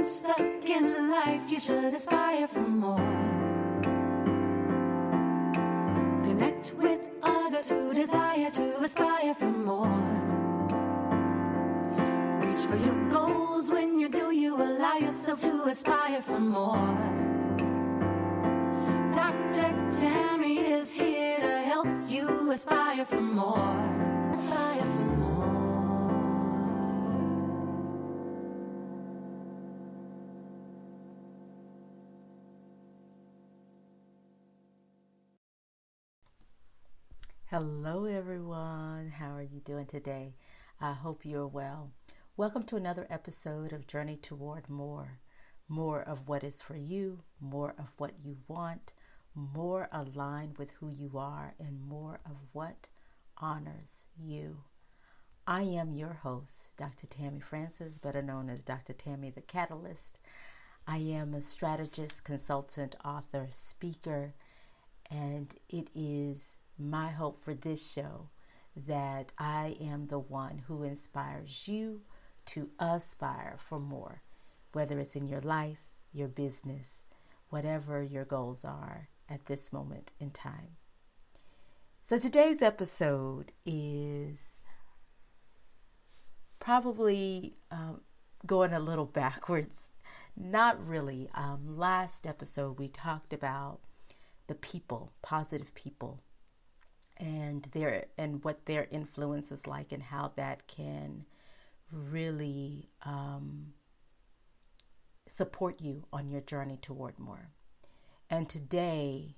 stuck in life, you should aspire for more. Connect with others who desire to aspire for more. Reach for your goals. When you do, you allow yourself to aspire for more. Dr. Tammy is here to help you aspire for more. Aspire for more. Hello everyone, how are you doing today? I hope you're well. Welcome to another episode of Journey Toward More. More of what is for you, more of what you want, more aligned with who you are, and more of what honors you. I am your host, Dr. Tammy Francis, better known as Dr. Tammy the Catalyst. I am a strategist, consultant, author, speaker, and it is my hope for this show that I am the one who inspires you to aspire for more, whether it's in your life, your business, whatever your goals are at this moment in time. So today's episode is probably going a little backwards. Not really. Last episode we talked about the people, positive people, and what their influence is like, and how that can really support you on your journey toward more. And today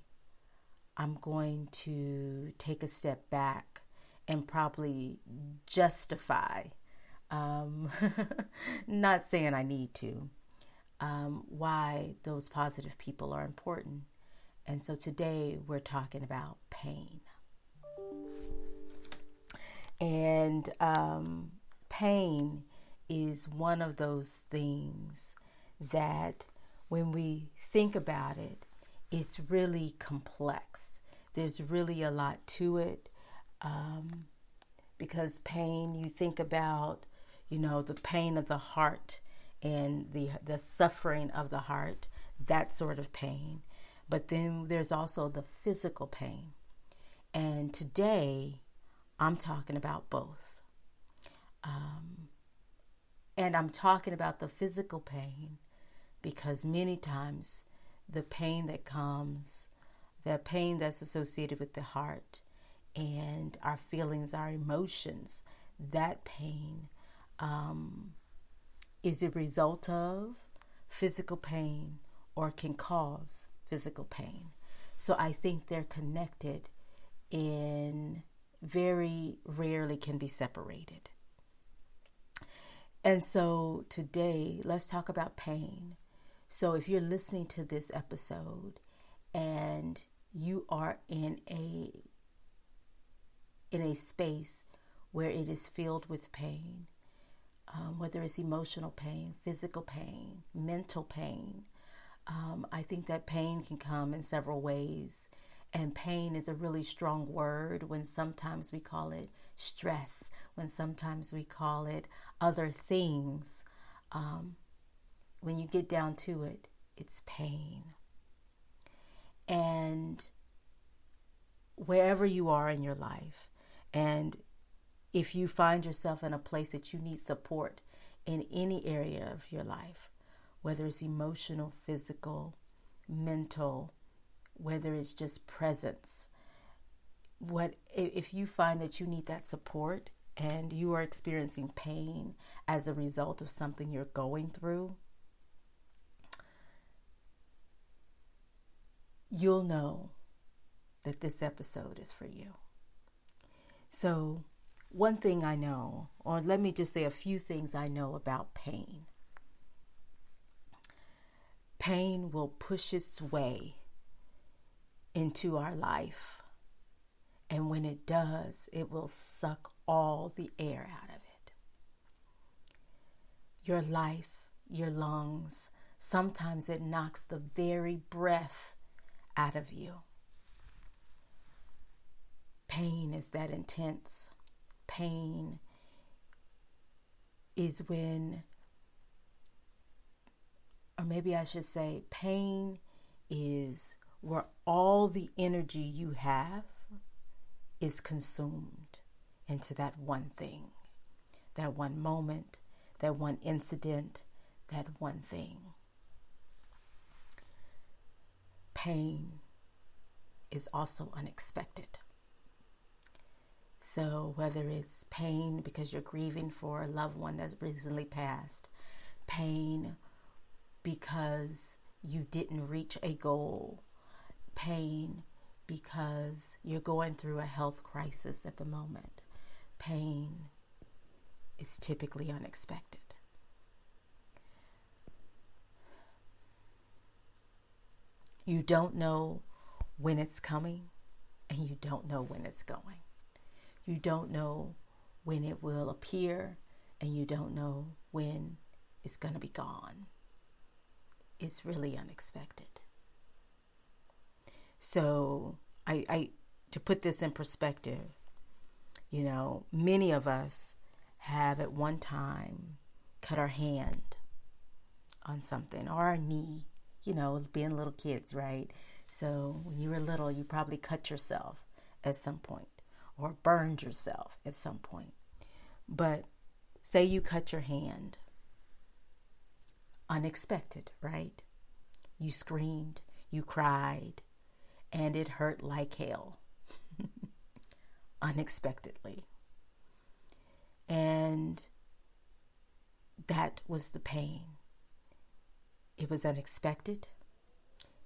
I'm going to take a step back and probably justify, not saying I need to, why those positive people are important. And so today we're talking about pain. And pain is one of those things that when we think about it, it's really complex. There's really a lot to it, because pain, you think about, the pain of the heart and the suffering of the heart, that sort of pain. But then there's also the physical pain. And today, I'm talking about both. And I'm talking about the physical pain because many times the pain that comes, the pain that's associated with the heart and our feelings, our emotions, that pain is a result of physical pain or can cause physical pain. So I think they're connected and very rarely can be separated. And so today, let's talk about pain. So if you're listening to this episode and you are in a space where it is filled with pain, whether it's emotional pain, physical pain, mental pain, I think that pain can come in several ways. And pain is a really strong word when sometimes we call it stress, when sometimes we call it other things. When you get down to it, it's pain. And wherever you are in your life, and if you find yourself in a place that you need support in any area of your life, whether it's emotional, physical, mental, whether it's just presence, if you find that you need that support and you are experiencing pain as a result of something you're going through, you'll know that this episode is for you. So one thing I know, or let me just say a few things I know about pain. Pain will push its way into our life. And when it does, it will suck all the air out of it. Your life, your lungs, sometimes it knocks the very breath out of you. Pain is that intense. Pain is when or maybe I should say pain is where all the energy you have is consumed into that one thing, that one moment, that one incident, that one thing. Pain is also unexpected. So whether it's pain because you're grieving for a loved one that's recently passed, pain because you didn't reach a goal, pain because you're going through a health crisis at the moment, pain is typically unexpected. You don't know when it's coming, and you don't know when it's going. You don't know when it will appear, and you don't know when it's going to be gone. It's really unexpected. So I to put this in perspective, many of us have at one time cut our hand on something, or our knee, being little kids, right? So when you were little, you probably cut yourself at some point or burned yourself at some point. But say you cut your hand. Unexpected, right? You screamed, you cried, and it hurt like hell. Unexpectedly. And that was the pain. It was unexpected.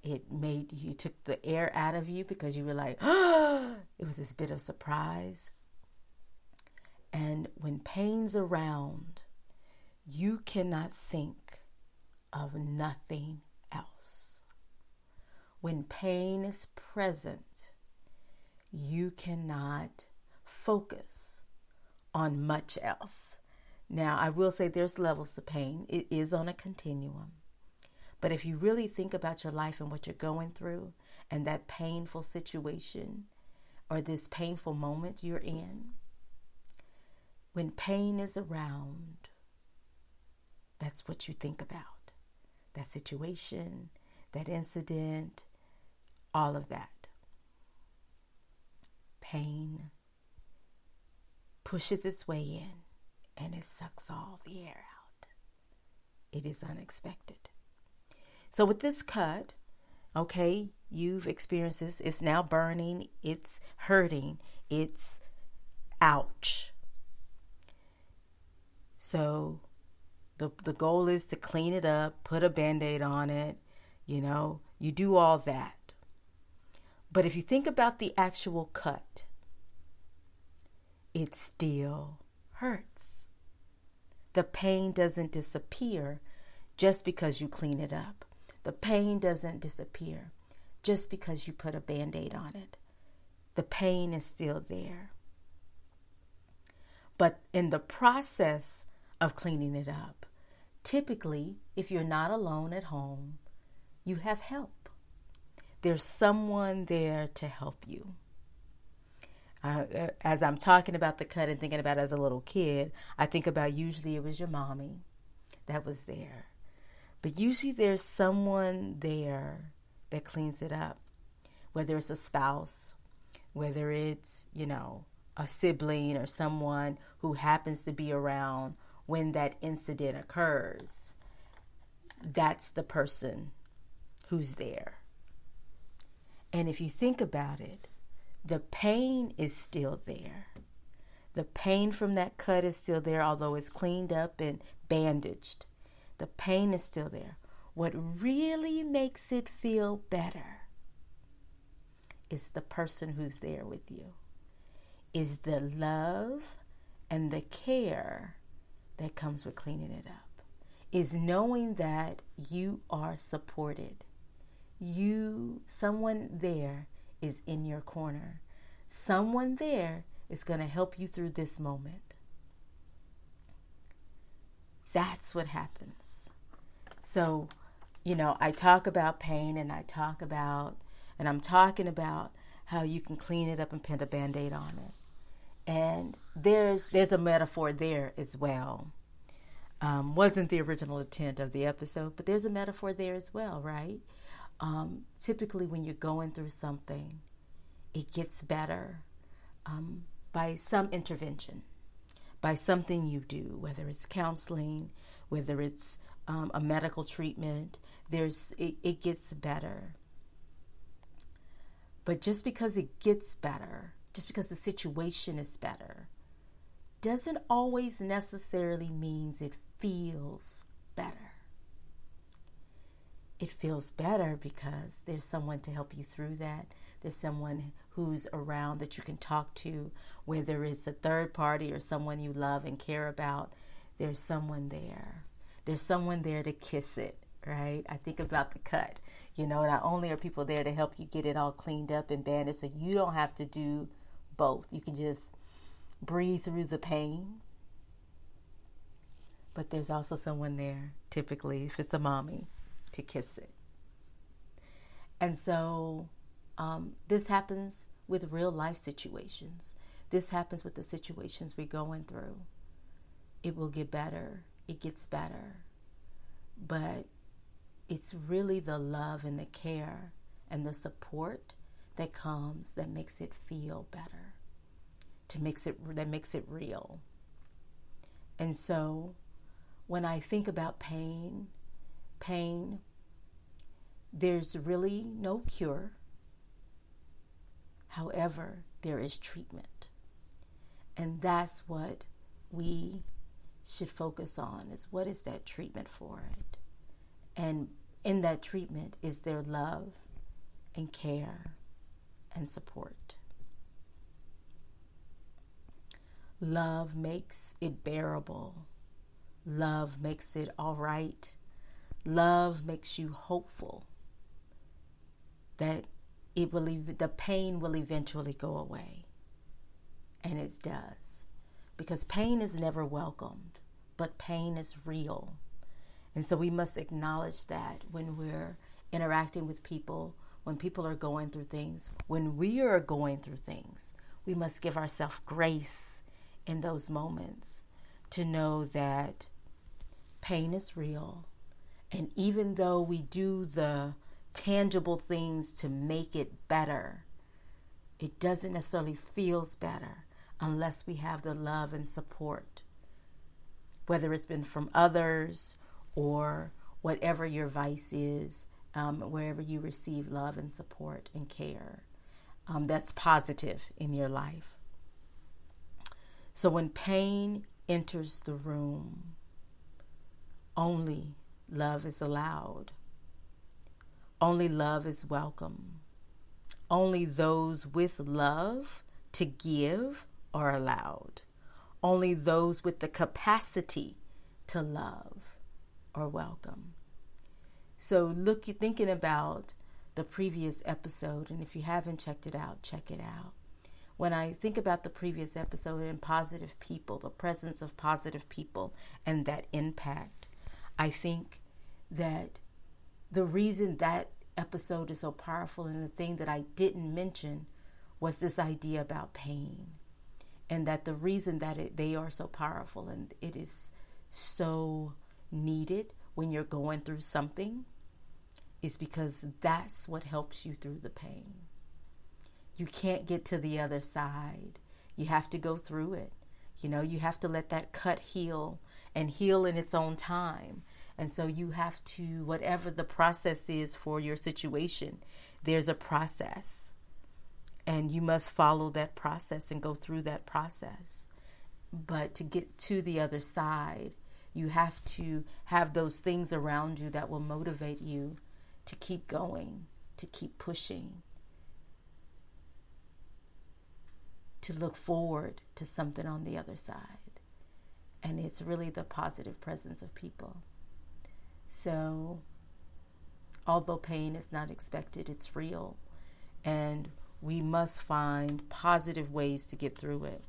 You took the air out of you because you were like, it was this bit of surprise. And when pain's around, you cannot think of nothing else. When pain is present, you cannot focus on much else. Now, I will say there's levels to pain. It is on a continuum. But if you really think about your life and what you're going through and that painful situation or this painful moment you're in, when pain is around, that's what you think about. That situation, that incident, all of that. Pain pushes its way in and it sucks all the air out. It is unexpected. So with this cut, okay, you've experienced this. It's now burning. It's hurting. It's ouch. So the goal is to clean it up, put a Band-Aid on it. You do all that. But if you think about the actual cut, it still hurts. The pain doesn't disappear just because you clean it up. The pain doesn't disappear just because you put a Band-Aid on it. The pain is still there. But in the process of cleaning it up, typically, if you're not alone at home, you have help. There's someone there to help you. As I'm talking about the cut and thinking about it as a little kid, I think about usually it was your mommy that was there. But usually there's someone there that cleans it up, whether it's a spouse, whether it's, a sibling or someone who happens to be around when that incident occurs. That's the person who's there. And if you think about it, the pain is still there. The pain from that cut is still there, although it's cleaned up and bandaged. The pain is still there. What really makes it feel better is the person who's there with you, is the love and the care that comes with cleaning it up, is knowing that you are supported. Someone there is in your corner. Someone there is going to help you through this moment. That's what happens. So, I talk about pain and I'm talking about how you can clean it up and put a Band-Aid on it. And there's a metaphor there as well. Wasn't the original intent of the episode, but there's a metaphor there as well, right? Typically when you're going through something, it gets better by some intervention, by something you do, whether it's counseling, whether it's a medical treatment. It gets better. But just because it gets better, just because the situation is better, doesn't always necessarily means it feels better. It feels better because there's someone to help you through that. There's someone who's around that you can talk to, whether it's a third party or someone you love and care about. There's someone there. There's someone there to kiss it, right? I think about the cut. Not only are people there to help you get it all cleaned up and bandaged, so you don't have to do both. You can just breathe through the pain. But there's also someone there, typically, if it's a mommy, to kiss it. And so this happens with real life situations. This happens with the situations we're going through. It will get better. It gets better. But it's really the love and the care and the support that comes that makes it feel better, that makes it real. And so when I think about pain, there's really no cure. However, there is treatment. And that's what we should focus on, is what is that treatment for it? And in that treatment is their love and care and support. Love makes it bearable. Love makes it all right. Love makes you hopeful that the pain will eventually go away. And it does. Because pain is never welcomed, but pain is real. And so we must acknowledge that when we're interacting with people, when people are going through things, when we are going through things, we must give ourselves grace in those moments to know that pain is real. And even though we do the tangible things to make it better, it doesn't necessarily feel better unless we have the love and support, whether it's been from others or whatever your vice is, wherever you receive love and support and care, that's positive in your life. So when pain enters the room, only love is allowed. Only love is welcome. Only those with love to give are allowed. Only those with the capacity to love are welcome. So thinking about the previous episode, and if you haven't checked it out, check it out. When I think about the previous episode and positive people, the presence of positive people and that impact, I think that the reason that episode is so powerful, and the thing that I didn't mention, was this idea about pain. And that the reason that they are so powerful and it is so needed when you're going through something is because that's what helps you through the pain. You can't get to the other side. You have to go through it. You have to let that cut heal and heal in its own time. And so you have to, whatever the process is for your situation, there's a process. And you must follow that process and go through that process. But to get to the other side, you have to have those things around you that will motivate you to keep going, to keep pushing, to look forward to something on the other side. And it's really the positive presence of people. So, although pain is not expected, it's real. And we must find positive ways to get through it.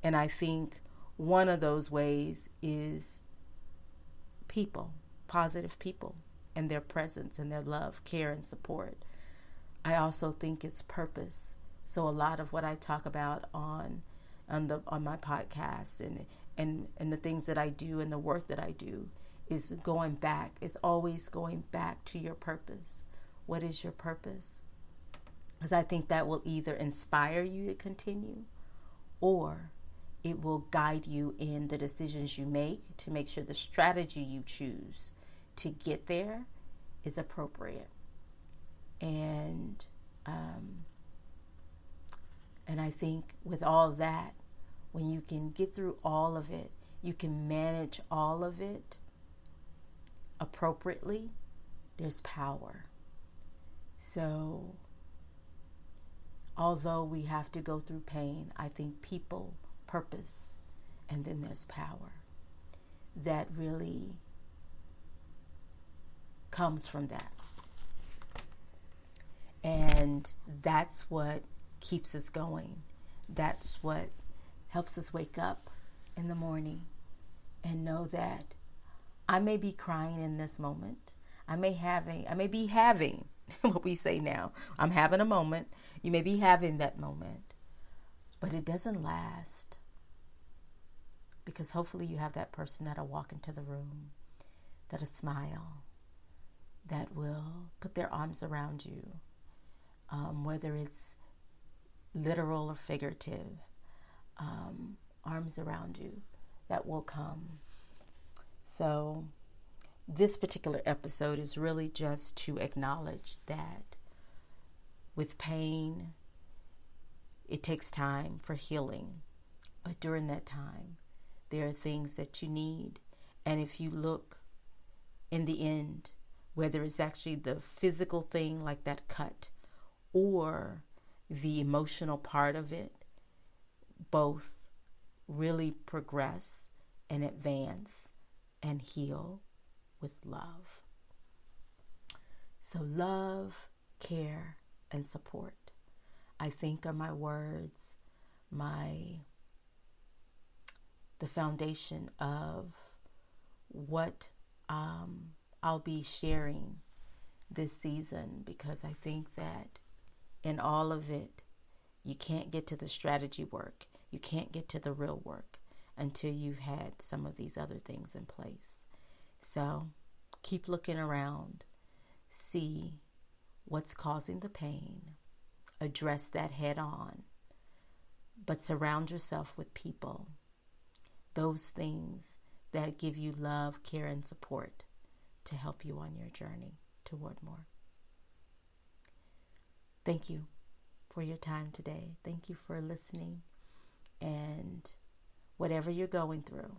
And I think one of those ways is people, positive people, and their presence and their love, care, and support. I also think it's purpose. So a lot of what I talk about on my podcast and the things that I do and the work that I do is going back. It's always going back to your purpose. What is your purpose? Because I think that will either inspire you to continue, or it will guide you in the decisions you make to make sure the strategy you choose to get there is appropriate. And I think with all that, when you can get through all of it, you can manage all of it appropriately, there's power. So although we have to go through pain, I think people, purpose, and then there's power that really comes from that. And that's what keeps us going. That's what helps us wake up in the morning and know that I may be crying in this moment. I may be having what we say now. I'm having a moment. You may be having that moment, but it doesn't last, because hopefully you have that person that'll walk into the room, that'll smile, that will put their arms around you, whether it's literal or figurative, arms around you that will come. So this particular episode is really just to acknowledge that with pain, it takes time for healing. But during that time, there are things that you need. And if you look in the end, whether it's actually the physical thing like that cut or the emotional part of it, both really progress and advance and heal with love. So love, care, and support, I think, are my words, the foundation of what I'll be sharing this season, because I think that in all of it, you can't get to the strategy work. You can't get to the real work until you've had some of these other things in place. So keep looking around, see what's causing the pain, address that head on, but surround yourself with people, those things that give you love, care, and support to help you on your journey toward more. Thank you for your time today. Thank you for listening. And whatever you're going through,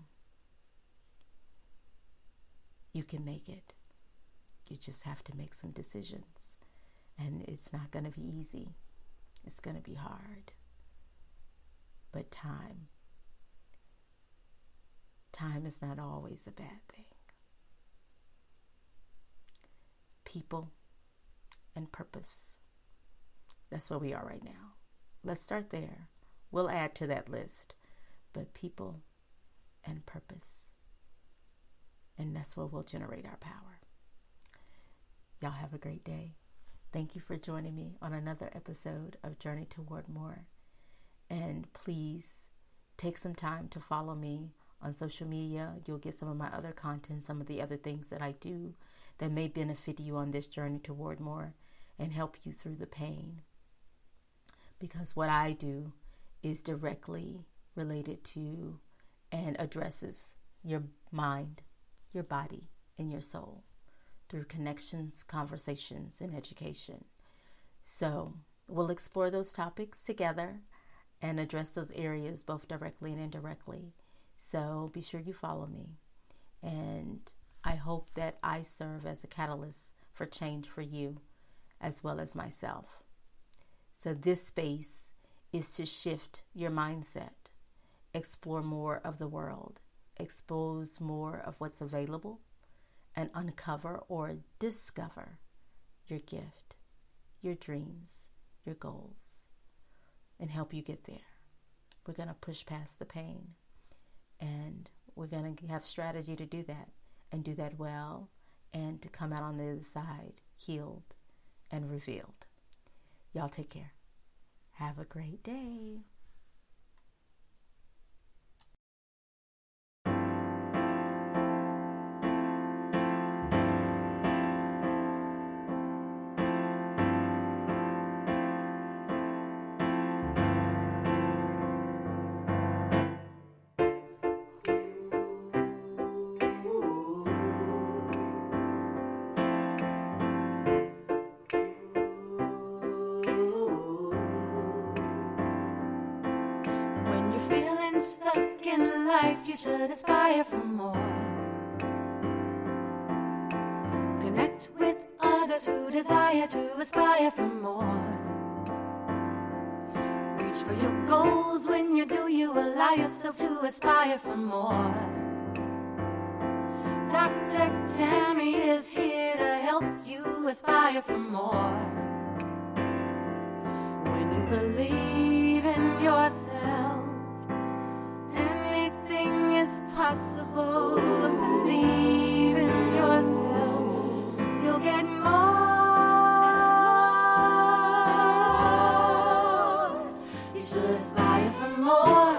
you can make it. You just have to make some decisions. And it's not going to be easy. It's going to be hard. But time is not always a bad thing. People and purpose. That's where we are right now. Let's start there. We'll add to that list. But people and purpose. And that's where we'll generate our power. Y'all have a great day. Thank you for joining me on another episode of Journey Toward More. And please take some time to follow me on social media. You'll get some of my other content, some of the other things that I do that may benefit you on this journey toward more and help you through the pain. Because what I do is directly related to and addresses your mind, your body, and your soul through connections, conversations, and education. So we'll explore those topics together and address those areas both directly and indirectly. So be sure you follow me. And I hope that I serve as a catalyst for change for you as well as myself. So this space is to shift your mindset, explore more of the world, expose more of what's available, and uncover or discover your gift, your dreams, your goals, and help you get there. We're going to push past the pain, and we're going to have strategy to do that and do that well, and to come out on the other side healed and revealed. Y'all take care. Have a great day. stuck in life, you should aspire for more. Connect with others who desire to aspire for more. Reach for your goals. When you do, you allow yourself to aspire for more. Dr. Tammy is here to help you aspire for more. When you believe in yourself, anything is possible. Believe in yourself, you'll get more. You should aspire for more.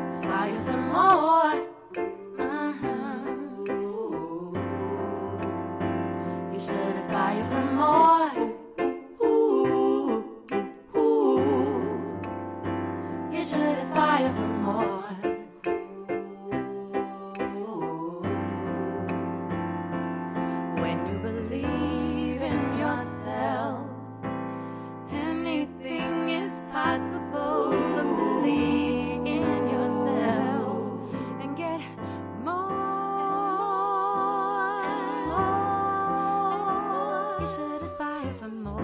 Aspire for more. You should aspire for more. You should aspire for more. When you believe in yourself, anything is possible. Believe in yourself and get more. You should aspire for more.